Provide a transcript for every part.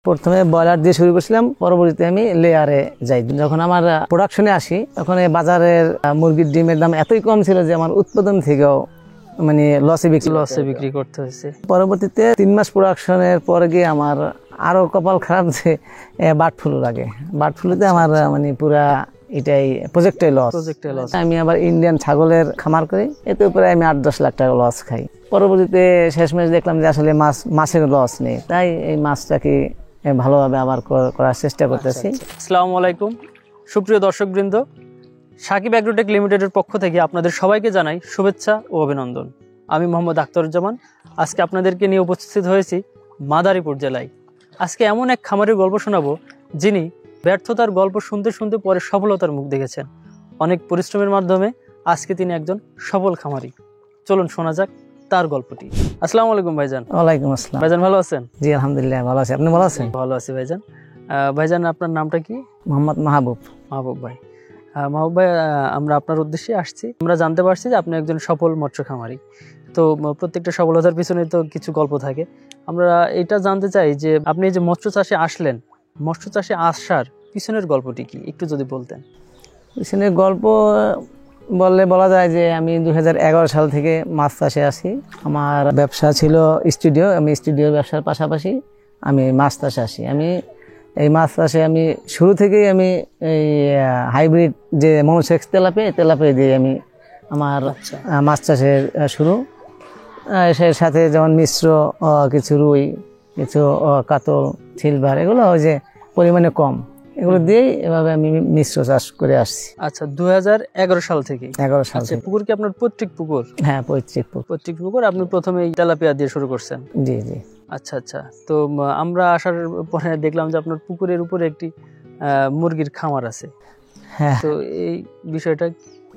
প্রথমে ব্রয়লার দিয়ে শুরু করেছিলাম, পরবর্তীতে আমি লেয়ারে যাই। যখন আমার প্রোডাকশনে আসি তখন এই বাজারের মুরগির ডিমের দাম এতই কম ছিল যে আমার উৎপাদন থেকেও মানে লসে বিক্রি করতে হয়েছে। পরবর্তীতে 3 মাস প্রোডাকশনের পরে গিয়ে আমার আরো কপাল খারাপ যে বার্ড ফ্লু লাগে। বার্ড ফ্লুতে আমার মানে পুরা এটাই প্রজেক্টে লস। আমি আবার ইন্ডিয়ান ছাগলের খামার করি, এতে উপরে আমি 8-10 লাখ টাকা লস খাই। পরবর্তীতে শেষমেশ দেখলাম যে আসলে মাছের লস নেই, তাই এই মাছটাকে ভালোভাবে আবার করার চেষ্টা করতেছি। আসসালামু আলাইকুম সুপ্রিয় দর্শকবৃন্দ, সাকিব অ্যাগ্রোটেক লিমিটেডের পক্ষ থেকে আপনাদের সবাইকে জানাই শুভেচ্ছা ও অভিনন্দন। আমি মোহাম্মদ আখতারুজ্জামান আজকে আপনাদেরকে নিয়ে উপস্থিত হয়েছি মাদারীপুর জেলায়। আজকে এমন এক খামারের গল্প শোনাবো যিনি ব্যর্থতার গল্প শুনতে শুনতে পরে সফলতার মুখ দেখেছেন। অনেক পরিশ্রমের মাধ্যমে আজকে তিনি একজন সফল খামারি। চলুন শোনা যাক তার গল্পটি। আসসালামু আলাইকুম ভাইজান। ওয়ালাইকুম আসসালাম। ভাইজান ভালো আছেন? জি আলহামদুলিল্লাহ ভালো আছি, আপনি ভালো আছেন? ভালো আছি ভাইজান। ভাইজান আপনার নামটা কি? মোহাম্মদ মাহবুব। মাহবুব ভাই। মাহবুব ভাই, আমরা আপনার উদ্দেশ্যে আসছি। আমরা জানতে পারছি যে আপনি একজন সফল মৎস্য খামারি। তো প্রত্যেকটা সফলতার পিছনে তো কিছু গল্প থাকে। আমরা এটা জানতে চাই যে আপনি যে মৎস্য চাষে আসলেন, মৎস্য চাষে আসার পিছনের গল্পটি কি একটু যদি বলতেন। পিছনের গল্প বললে বলা যায় যে আমি 2011 সাল থেকে মাছ চাষে আসি। আমার ব্যবসা ছিল স্টুডিও, আমি স্টুডিওর ব্যবসার পাশাপাশি আমি মাছ চাষে আসি। আমি এই মাছ চাষে আমি শুরু থেকেই আমি এই হাইব্রিড যে মনোসেক্স তেলাপিয়া দিয়ে আমি আমার মাছ চাষের শুরু। এর সাথে যেমন মিশ্র কিছু রুই, কিছু কাতল, সিলভার, এগুলো ওই যে পরিমাণে কম, এগুলো দিয়েই এভাবে আমি মিশ্র চাষ করে আসছি। আচ্ছা, 2011 সাল থেকে? 11 সাল থেকে। পুকুর কি আপনার পৈতৃক পুকুর? হ্যাঁ, পৈতৃক পুকুর। আপনি প্রথমে তেলাপিয়া দিয়ে শুরু করছেন? জি জি। আচ্ছা আচ্ছা। তো আমরা আসার পরে দেখলাম যে আপনার পুকুরের উপরে একটি মুরগির খামার আছে। হ্যাঁ। তো এই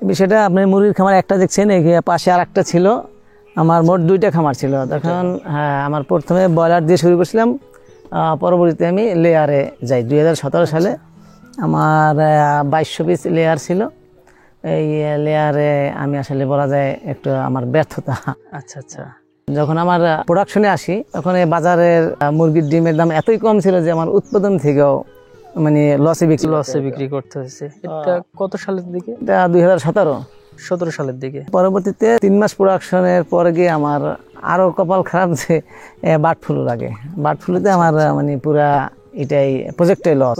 বিষয়টা আপনি মুরগির খামার একটা দেখছেন, এই পাশে আর একটা ছিল। আমার মোট 2টা খামার ছিল তখন। হ্যাঁ, আমার প্রথমে ব্রয়লার দিয়ে শুরু করেছিলাম, পরবর্তীতে আমি লেয়ারে যাই। 2017 সালে আমার 2200 পিস লেয়ার ছিল। এই লেয়ারে আমি আসলে বলা যায় একটু আমার ব্যর্থতা। আচ্ছা আচ্ছা। যখন আমার প্রোডাকশনে আসি তখন এই বাজারের মুরগির ডিমের দাম এতই কম ছিল যে আমার উৎপাদন থেকেও মানে লসে বিক্রি করতে হয়েছে। এটা কত সালের দিকে? এটা 2017 সালের দিকে। পরবর্তীতে 3 মাস প্রোডাকশনের পরে গিয়ে আমার আরো কপাল খারাপ যে বার্ড ফ্লু লাগে। বার্ড ফ্লুতে আমার মানে পুরা এটাই প্রজেক্টে লস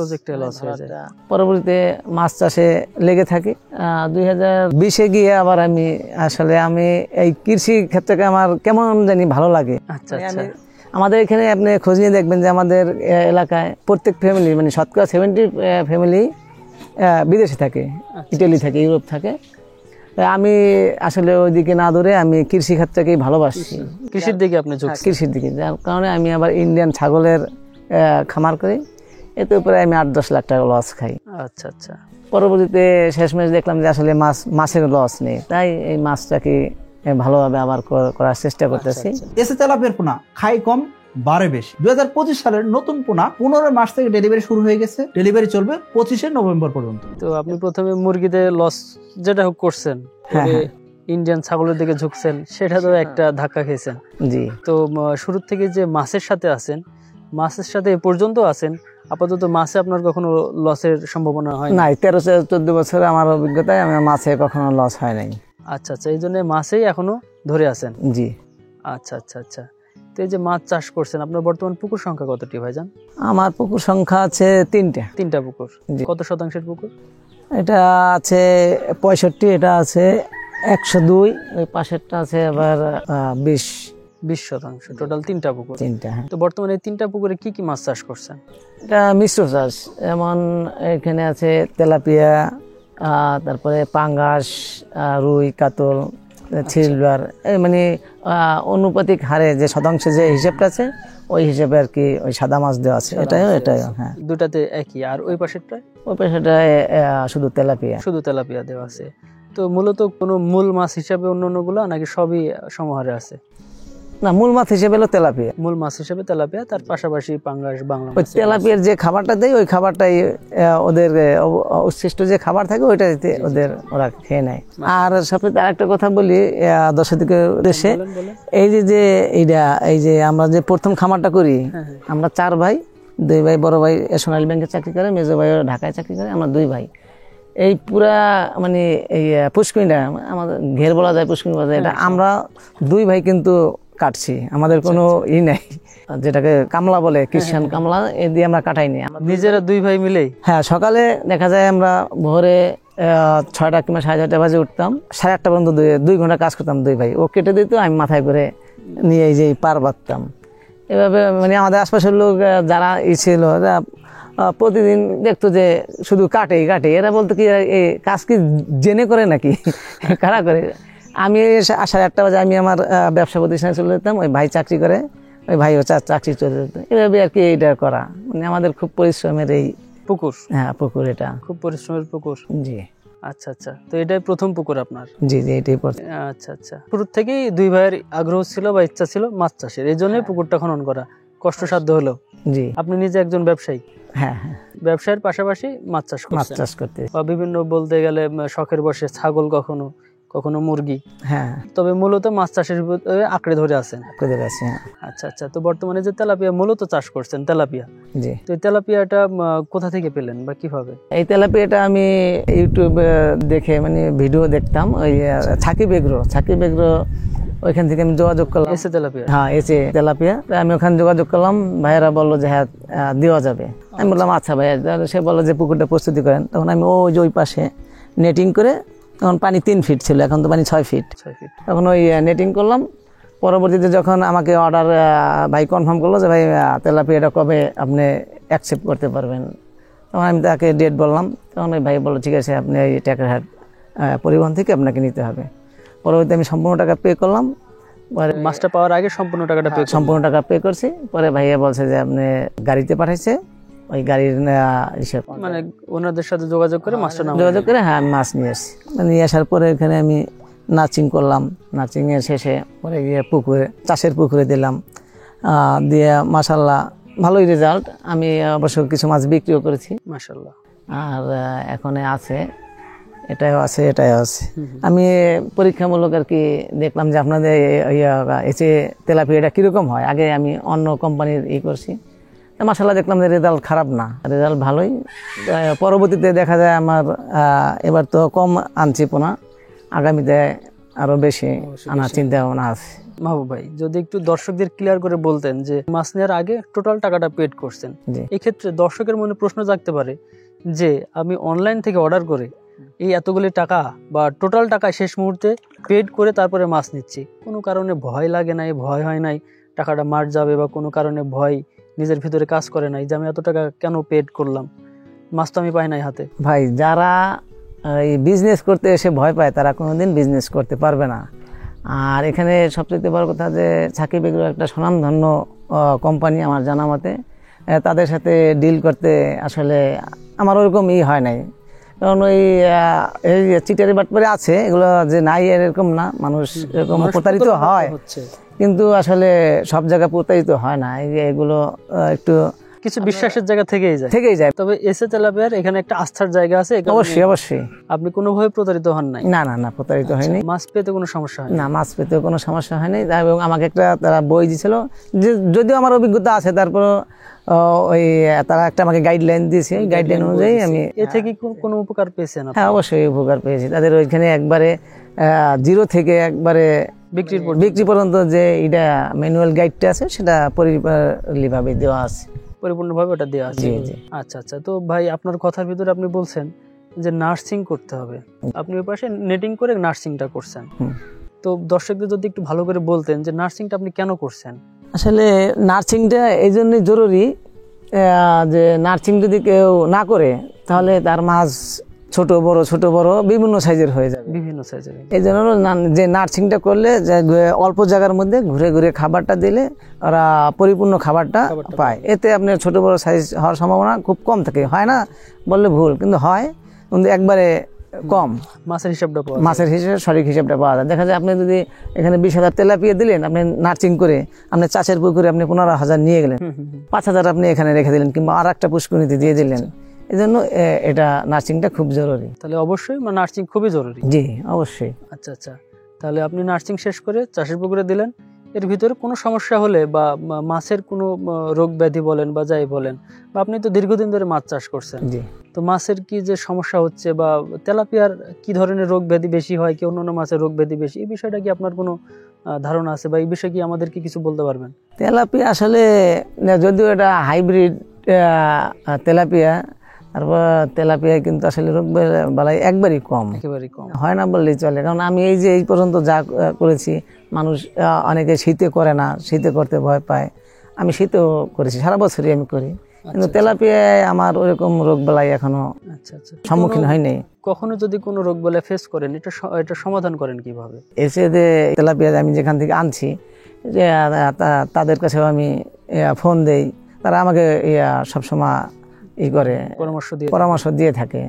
হয়ে যায়। পরবর্তীতে মাছ চাষে লেগে থাকি। 2020-এ গিয়ে আবার আমি এই কৃষি ক্ষেত্রকে আমার কেমন জানি ভালো লাগে। আচ্ছা আচ্ছা। আমাদের এখানে আপনি খোঁজ নিয়ে দেখবেন যে আমাদের এলাকায় প্রত্যেক ফ্যামিলি মানে শতকরা 70 ফ্যামিলি বিদেশে থাকে, ইটালি থাকে, ইউরোপ থাকে। আমি আসলে ওইদিকে না ধরে আমি কৃষি ক্ষেত্রকেই ভালোবাসি। কৃষির দিকে আপনি ঝুঁকছেন? কৃষির দিকে, যার কারণে আমি আবার ইন্ডিয়ান ছাগলের খামার করি, এতে উপরে আমি 8-10 লাখ টাকা লস খাই। আচ্ছা আচ্ছা। পরবর্তীতে শেষমেশ দেখলাম যে আসলে মাছের লস নেই, তাই এই মাছটাকে ভালোভাবে আবার করার চেষ্টা করতেছি। এসে তেলাপিয়ার পোনা খাই কম বাড়ে বেশি। 2025 সালের নতুন পোনা 15 মাস থেকে ডেলিভারি শুরু হয়ে গেছে। ডেলিভারি চলবে 25শে নভেম্বর পর্যন্ত। তো আপনি প্রথমে মুরগিতে লস যেটা হোক করছেন, ইন্ডিয়ান ছাগলের দিকে ঝুঁকছেন, সেটা তো একটা ধাক্কা খেয়েছেন। জি। তো শুরু থেকে যে মাছের সাথে আছেন, মাছের সাথে এ পর্যন্ত আছেন, আপাতত মাছে আপনার কখনো লসের সম্ভাবনা হয় না? 13-14 বছর আমার অভিজ্ঞতায় আমার মাছে কখনো লস হয় নাই। আচ্ছা আচ্ছা, এই জন্য মাছেই এখনো ধরে আছেন? জি। আচ্ছা আচ্ছা আচ্ছা। তো এই যে মাছ চাষ করছেন, আপনার বর্তমান পুকুর সংখ্যা কতটি ভাইজান? আমার পুকুর সংখ্যা আছে 3টা পুকুর। কত শতাংশের পুকুর? এটা আছে 65, এটা আছে 102, ওই পাশেরটা আছে আবার 20 শতাংশ। টোটাল 3টা পুকুর। 3টা। তো বর্তমানে এই 3টা পুকুরে কি কি মাছ চাষ করছেন? এটা মিশ্র চাষ, যেমন এখানে আছে তেলাপিয়া, তারপরে পাঙ্গাস, রুই, কাতল, সিলভার, মানে অনুপাতিক হারে যে শতাংশে যে হিসেবটা আছে ওই হিসেবে আর কি ওই সাদা মাছ দেওয়া আছে। এটাই। হ্যাঁ, দুটাতে একই। আর ওই পাশেরটায় শুধু তেলাপিয়া দেওয়া আছে। তো মূলত কোনো মূল মাছ হিসাবে অন্যান্যগুলো নাকি সবই সমাহারে আছে? না, মূল মাছ হিসেবে হলো তেলাপিয়া। মূল মাছ হিসেবে তেলাপিয়া, তার পাশাপাশি পাঙ্গাস, বাংলা মাছ। তেলাপিয়ার যে খাবারটা দেয় ওই খাবারটাই ওদের উচ্ছিষ্ট যে খাবার থাকে ওইটা দিতে ওরা খেয়ে নেয়। আর সবচেয়ে আরেকটা কথা বলি দর্শকদের উদ্দেশ্যে, এই যে আমরা যে প্রথম খামারটা করি, আমরা 4 ভাই দুই ভাই, বড় ভাই সোনালী ব্যাংকে চাকরি করে, মেজো ভাই ঢাকায় চাকরি করে, আমরা দুই ভাই। এই পুরা মানে এই পুষ্করিণীটা আমাদের ঘের বলা যায়, পুষ্করিণী বলা যায়, এটা আমরা দুই ভাই কিন্তু কাটছি, আমাদের কোনো ই নাই, যেটাকে কামলা বলে, খ্রিস্টান কামলা, এ দিয়ে আমরা কাটাইনি। নিজেরা দুই ভাই মিলেই? হ্যাঁ, সকালে দেখা যায় আমরা ভোরে 6টা কিংবা 6:30 বাজে উঠতাম, 8:30 পর্যন্ত 2 ঘন্টা কাজ করতাম দুই ভাই। ও কেটে দিত, আমি মাথায় করে নিয়ে এই যে পার বাঁধতাম। এভাবে মানে আমাদের আশপাশের লোক যারা ছিল, প্রতিদিন দেখতো যে শুধু কাটে, এরা বলতো কি এই কাজ কি জেনে করে নাকি কারা করে। আমি 8:30 বাজে আমি আমার ব্যবসা প্রতিষ্ঠানে চলে যেতাম, ওই ভাই চাকরি করে, ওই ভাইও চাকরি চলে যেত, এভাবে আর কি এইটা করা। মানে আমাদের খুব পরিশ্রমের এই পুকুর। হ্যাঁ, পুকুর, এটা খুব পরিশ্রমের পুকুর। জি। আচ্ছা আচ্ছা, তো এটাই প্রথম পুকুর আপনার? জি জি, এটাই প্রথম। আচ্ছা আচ্ছা, শুরু থেকেই দুই ভাইয়ের আগ্রহ ছিল বা ইচ্ছা ছিল মাছ চাষের, এই জন্যই পুকুরটা খনন করা কষ্টসাধ্য হলো। জি। আপনি নিজে একজন ব্যবসায়ী? হ্যাঁ হ্যাঁ, ব্যবসায়ের পাশাপাশি মাছ চাষ মাছ করছেন চাষ করতে। বা বিভিন্ন বলতে গেলে শখের বসে ছাগল, কখনো কখনো মুরগি, হ্যাঁ, তবে মূলত মাছ চাষের ভিতরে আঁকড়ে ধরে আছেন। করে আছে। হ্যাঁ। আচ্ছা আচ্ছা, তো বর্তমানে যে তেলাপিয়া মূলত চাষ করছেন, তেলাপিয়া, জি। তো এই তেলাপিয়াটা কোথা থেকে পেলেন বা কিভাবে? এই তেলাপিয়াটা আমি ইউটিউবে দেখে মানে ভিডিও দেখতাম, ওই সাকিব এগ্রো, ওইখান থেকে আমি যোগাযোগ করলাম। এসে তেলাপিয়া? হ্যাঁ, এসে তেলাপিয়া। আমি ওখানে যোগাযোগ করলাম, ভাইয়েরা বললো যে হ্যাঁ দেওয়া যাবে। আমি বললাম আচ্ছা ভাইয়া। সে বললো যে পুকুরটা প্রস্তুতি করেন। তখন আমি ওই যে ওই পাশে নেটিং করে, তখন পানি 3 ফিট ছিল, এখন তো পানি 6 ফিট। তখন ওই নেটিং করলাম। পরবর্তীতে যখন আমাকে অর্ডার ভাই কনফার্ম করলো যে ভাই তেলাপিয়াটা কবে আপনি অ্যাকসেপ্ট করতে পারবেন, তখন আমি তাকে ডেট বললাম। তখন ওই ভাই বললো ঠিক আছে, আপনি এই টেকারহাট পরিবহন থেকে আপনাকে নিতে হবে। পরবর্তীতে আমি সম্পূর্ণ টাকা পে করলাম। পরে মাছটা পাওয়ার আগে সম্পূর্ণ টাকাটা পে? সম্পূর্ণ টাকা পে করছি। পরে ভাইয়া বলছে যে আপনি গাড়িতে পাঠাইছে, ওই গাড়ির হিসেব মানে ওনাদের সাথে যোগাযোগ করে মাছটা যোগাযোগ করে হ্যাঁ আমি মাছ নিয়ে আসছি। নিয়ে আসার পরে এখানে আমি নার্সিং করলাম। নার্সিং এর শেষে পরে গিয়ে চাষের পুকুরে দিলাম, দিয়ে মাশাআল্লাহ ভালোই রেজাল্ট। আমি অবশ্য কিছু মাছ বিক্রিও করেছি মাশাআল্লাহ। আর এখন আছে, এটাও আছে। আমি পরীক্ষামূলক আর কি দেখলাম যে আপনাদের এসে তেলাপিয়াটা কিরকম হয়। আগে আমি অন্য কোম্পানির করছি, মাশাআল্লাহ দেখলাম যে রেজাল্ট খারাপ না, রেজাল্ট ভালোই। পরবর্তীতে দেখা যায় আমার এবার তো কম আনছি পোনা, আগামীতে আরো বেশি আনার চিন্তা ভাবনা আছে। মাহবুব ভাই, যদি একটু দর্শকদের ক্লিয়ার করে বলতেন যে মাছ নেওয়ার আগে টোটাল টাকাটা পেড করছেন, এই ক্ষেত্রে দর্শকের মনে প্রশ্ন জাগতে পারে যে আমি অনলাইন থেকে অর্ডার করে এই এতগুলি টাকা বা টোটাল টাকা শেষ মুহূর্তে পেড করে তারপরে মাছ নিচ্ছি, কোনো কারণে ভয় লাগে নাই, ভয় হয় নাই টাকাটা মার যাবে, বা কোনো কারণে ভয় নিজের ভিতরে কাজ করে নাই যে আমি এত টাকা কেন পেড করলাম, মাছ তো আমি পাই নাই হাতে? ভাই, যারা এই বিজনেস করতে এসে ভয় পায় তারা কোনোদিন বিজনেস করতে পারবে না। আর এখানে সবচেয়ে বড় কথা যে সাকিব এগ্রো একটা স্বনামধন্য কোম্পানি আমার জানা মতে, তাদের সাথে ডিল করতে আসলে আমার ওরকম হয় নাই। কারণ ওই চিটারি বাটপারি আছে, এগুলো যে নাই এরকম না, মানুষ এরকম প্রতারিত হয়, কিন্তু আসলে সব জায়গায় প্রতারিত হয় না। এগুলো একটু কিছু বিশ্বাসের জায়গা থেকেই যায়। তবে এসে তেলাপিয়ার এখানে একটা আস্থার জায়গা আছে। অবশ্যই আপনি কোনোভাবে প্রতারিত হন নাই? না, প্রতারিত হয়নি। মাছ পেতে কোনো সমস্যা হয় না, মাছ পেতে কোনো সমস্যা হয়নি। এবং আমাকে একটা তারা বই দিয়েছিল, যে যদিও আমার অভিজ্ঞতা আছে, তারপর ওই তারা একটা আমাকে গাইডলাইন দিয়েছে, গাইডলাইন অনুযায়ী আমি এ থেকে কোনো উপকার পেয়েছেন? হ্যাঁ, অবশ্যই উপকার পেয়েছি। তাদের ওইখানে একবারে 0 থেকে একবারে বিক্রি পর্যন্ত যে এটা ম্যানুয়াল গাইডটা আছে, সেটা পরিপূর্ণভাবে দেওয়া আছে। পরিপূর্ণভাবে ওটা দেওয়া আছে। আচ্ছা আচ্ছা, তো ভাই আপনার কথার ভিতরে আপনি বলছেন যে নার্সিং করতে হবে, আপনি ওই পাশে নেটিং করে নার্সিংটা করছেন। তো দর্শকদের যদি একটু ভালো করে বলতেন যে নার্সিংটা আপনি কেন করছেন? আসলে নার্সিংটা এই জন্যই জরুরি যে নার্সিং যদি কেউ না করে তাহলে তার মাছ ছোট বড় বিভিন্ন সাইজের হয়ে যাবে, বিভিন্ন সাইজের। এই জন্য যে নার্সিংটা করলে অল্প জায়গার মধ্যে ঘুরে ঘুরে খাবারটা দিলে ওরা পরিপূর্ণ খাবারটা পায়। এতে আপনার ছোট বড় সাইজ হওয়ার সম্ভাবনা খুব কম থাকে, হয় না বললে ভুল, কিন্তু হয়, কিন্তু একবারে কম। মাছের হিসেবে সঠিক হিসাবটা পাওয়া যায়। দেখা যায় আপনি যদি এখানে 20,000 তেলাপিয়া দিলেন, আপনি নার্সিং করে আপনি চাষের পুকুরে আপনি 15,000 নিয়ে গেলেন, 5,000 আপনি এখানে রেখে দিলেন, কিংবা আর একটা পুষ্করিণীতে দিয়ে দিলেন। এই জন্য এটা নার্সিংটা খুব জরুরি। তাহলে অবশ্যই নার্সিং খুবই জরুরি। জি, অবশ্যই। আচ্ছা আচ্ছা, তাহলে আপনি নার্সিং শেষ করে চাষের পুকুরে দিলেন, এর ভিতরে কোনো সমস্যা হলে বা মাছের কোনো রোগ ব্যাধি বলেন বা যাই বলেন, বা আপনি তো দীর্ঘদিন ধরে মাছ চাষ করছেন, জি। তো মাছের কি যে সমস্যা হচ্ছে বা তেলাপিয়ার কি ধরনের রোগ ব্যাধি বেশি হয়, কি অন্যান্য মাছের রোগ ব্যাধি বেশি, এই বিষয়টা কি আপনার কোনো ধারণা আছে বা এই বিষয়ে কি আমাদেরকে কিছু বলতে পারবেন? তেলাপিয়া আসলে যদিও এটা হাইব্রিড তেলাপিয়া, তারপর তেলাপিয়া কিন্তু আসলে রোগ বালাই একবারই কম, একেবারেই কম হয় না বললেই চলে। কারণ আমি এই যে এই পর্যন্ত যা করেছি, মানুষ অনেকে শীতে করে না, শীতে করতে ভয় পায়, আমি শীতেও করেছি, সারা বছরই আমি করি, কিন্তু তেলাপিয়ায় আমার ওরকম রোগ বালাই এখনো আচ্ছা আচ্ছা সম্মুখীন হয়নি। কখনো যদি কোনো রোগ বালাই ফেস করেন, এটা সমাধান করেন কিভাবে? এসে যে তেলাপিয়া আমি যেখান থেকে আনছি, যে তাদের কাছেও আমি ফোন দেই, তারা আমাকে সবসময় করে পরামর্শ দিয়ে থাকে।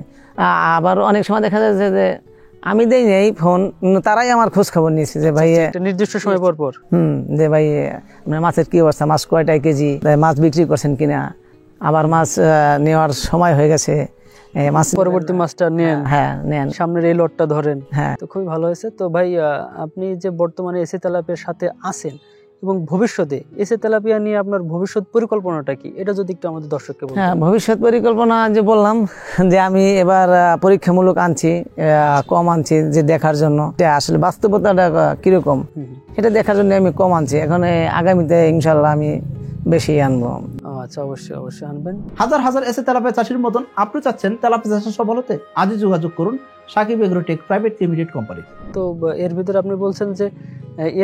আবার অনেক সময় দেখা যায় যে আমি দেই নেই ফোন, তারাই আমার খোঁজ খবর নিয়েছে যে ভাই একটা নির্দিষ্ট সময় পর পর যে ভাই আপনার মাছের কি অবস্থা, মাছ কয়টায় কেজি, মাছ বিক্রি করছেন কিনা, আবার মাছ নেওয়ার সময় হয়ে গেছে, মাছ পরবর্তী মাছটা নেন, হ্যাঁ নেন, সামনের এই লটটা ধরেন। হ্যাঁ, তো খুবই ভালো হয়েছে। তো ভাই আপনি যে বর্তমানে এসি তেলাপিয়ার সাথে আছেন এবং ভবিষ্যতে এসি তেলাপিয়া নিয়ে আপনার ভবিষ্যৎ পরিকল্পনাটা কি, এটা যদি একটু আমাদের দর্শককে বলেন। হ্যাঁ, ভবিষ্যৎ পরিকল্পনা যে বললাম যে আমি এবার পরীক্ষামূলক আনছি, কম আনছি যে দেখার জন্য আসলে বাস্তবতাটা কিরকম, এটা দেখার জন্য আমি কম আনছি। এখন আগামীতে ইনশাল্লাহ আমি বেশি আনবো। আচ্ছা, অবশ্যই অবশ্যই আনবেন। হাজার হাজার এসে তেলাপিয়া চাষির মতন আপনি চাচ্ছেন তেলাপিয়া চাষে সফল হতে? আজই যোগাযোগ করুন Shakib agrotech private limited company. তো এর ভিতরে আপনি বলছেন যে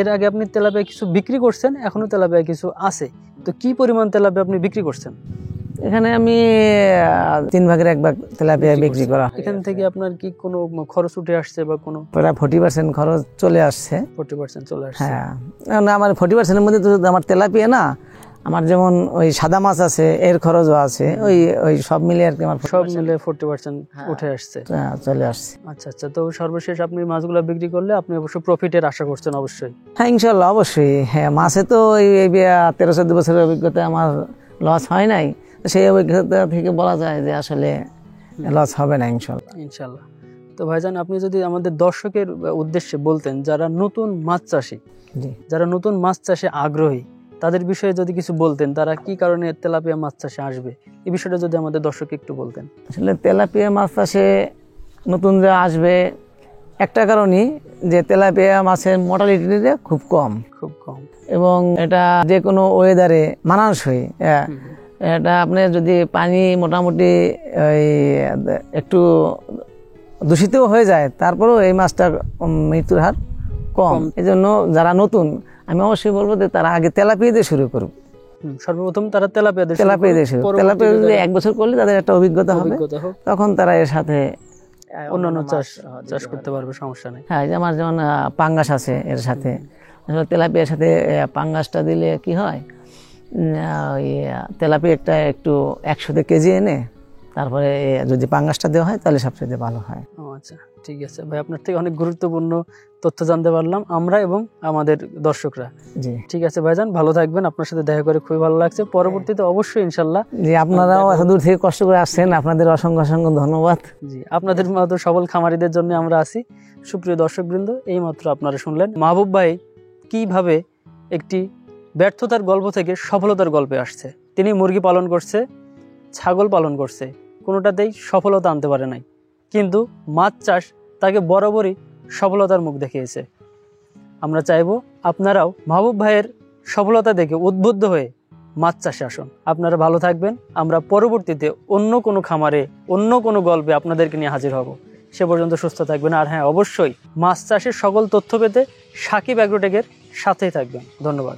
এর আগে আপনি তেলাপিয়া কিছু বিক্রি করছেন, এখনো তেলাপিয়া কিছু আছে, তো কি পরিমাণ তেলাপিয়া আপনি বিক্রি করছেন? এখানে আমি 3 ভাগের 1 ভাগ তেলাপিয়া বিক্রি করা। এখান থেকে আপনার কি কোনো খরচ উঠে আসছে বা কোনো? প্রায় 40% খরচ চলে আসছে। 40% চলে আসছে। হ্যাঁ, আমার 40% এর মধ্যে তো আমার তেলাপিয়া না, আমার যেমন ওই সাদা মাছ আছে, এর খরচও আছে, ওই সব মিলে আর কি আমার সব মিলে 40% উঠে আসছে, চলে আসছে। আচ্ছা আচ্ছা। তো সর্বশেষ আপনি মাছগুলো বিক্রি করলে আপনি অবশ্য প্রফিটের আশা করছেন? অবশ্যই, হ্যাঁ, ইনশাল্লাহ, অবশ্যই। হ্যাঁ, মাছে তো এই 13-14 বছরের অভিজ্ঞতা, আমার লস হয় নাই, সেই অভিজ্ঞতা থেকে বলা যায় যে আসলে লস হবে না ইনশাল্লাহ। ইনশাল্লাহ। তো ভাইজান, আপনি যদি আমাদের দর্শকের উদ্দেশ্যে বলতেন, যারা নতুন মাছ চাষী, যারা নতুন মাছ চাষে আগ্রহী, তাদের বিষয়ে যদি কিছু বলতেন, তারা কি কারণে তেলাপিয়া মাছ চাষে আসবে, এই বিষয়টা যদি আমাদের দর্শককে একটু বলতেন। আসলে তেলাপিয়া মাছ চাষে নতুনরা আসবে একটা কারণই, যে তেলাপিয়া মাছের মর্টালিটিটা খুব কম, এবং এটা যে কোনো ওয়েদারে মানানসই। এটা আপনি যদি পানি মোটামুটি ওই একটু দূষিত হয়ে যায়, তারপরেও এই মাছটার মৃত্যুর হার কম। এই জন্য যারা নতুন, আমি অবশ্যই বলবো যে তারা আগে তেলাপিয়া দিয়ে শুরু করুক। সর্বপ্রথম তারা তেলাপিয়া দিয়ে শুরু, তেলাপিয়া দিয়ে 1 বছর করলে তাদের একটা অভিজ্ঞতা হবে, তখন তারা এর সাথে অন্যান্য চাষ করতে পারবে, সমস্যা নেই। হ্যাঁ, আমার যেমন পাঙ্গাস আছে, এর সাথে তেলাপিয়ার সাথে পাঙ্গাসটা দিলে কি হয়, ওই তেলাপিয়া একটা একটু 100 কেজি এনে তারপরে যদি পাঙ্গাসটা দেওয়া হয় তাহলে সবচেয়ে ভালো হয়। আচ্ছা, ঠিক আছে ভাই, আপনার থেকে অনেক গুরুত্বপূর্ণ তথ্য জানতে পারলাম আমরা এবং আমাদের দর্শকরা। জি, ঠিক আছে ভাইজান, ভালো থাকবেন। আপনার সাথে দেখা করে খুবই ভালো লাগছে। পরবর্তীতে অবশ্যই ইনশাল্লাহ। জি, আপনারাও এত দূর থেকে কষ্ট করে আসছেন, আপনাদের অসংখ্য অসংখ্য ধন্যবাদ। জি, আপনাদের মতো সবল খামারিদের জন্য আমরা আছি। সুপ্রিয় দর্শকবৃন্দ, এই মাত্র আপনারা শুনলেন মাহবুব ভাই কিভাবে একটি ব্যর্থতার গল্প থেকে সফলতার গল্পে আসছে। তিনি মুরগি পালন করছে, ছাগল পালন করছে, কোনোটাতেই সফলতা আনতে পারে নাই, কিন্তু মাছ চাষ তাকে বরাবরই সফলতার মুখ দেখিয়েছে। আমরা চাইবো আপনারাও মাহবুব ভাইয়ের সফলতা দেখে উদ্বুদ্ধ হয়ে মাছ চাষে আসুন। আপনারা ভালো থাকবেন। আমরা পরবর্তীতে অন্য কোনো খামারে, অন্য কোনো গল্পে আপনাদেরকে নিয়ে হাজির হব। সে পর্যন্ত সুস্থ থাকবেন। আর হ্যাঁ, অবশ্যই মাছ চাষের সকল তথ্য পেতে সাকিব এগ্রোটেকের সাথেই থাকবেন। ধন্যবাদ।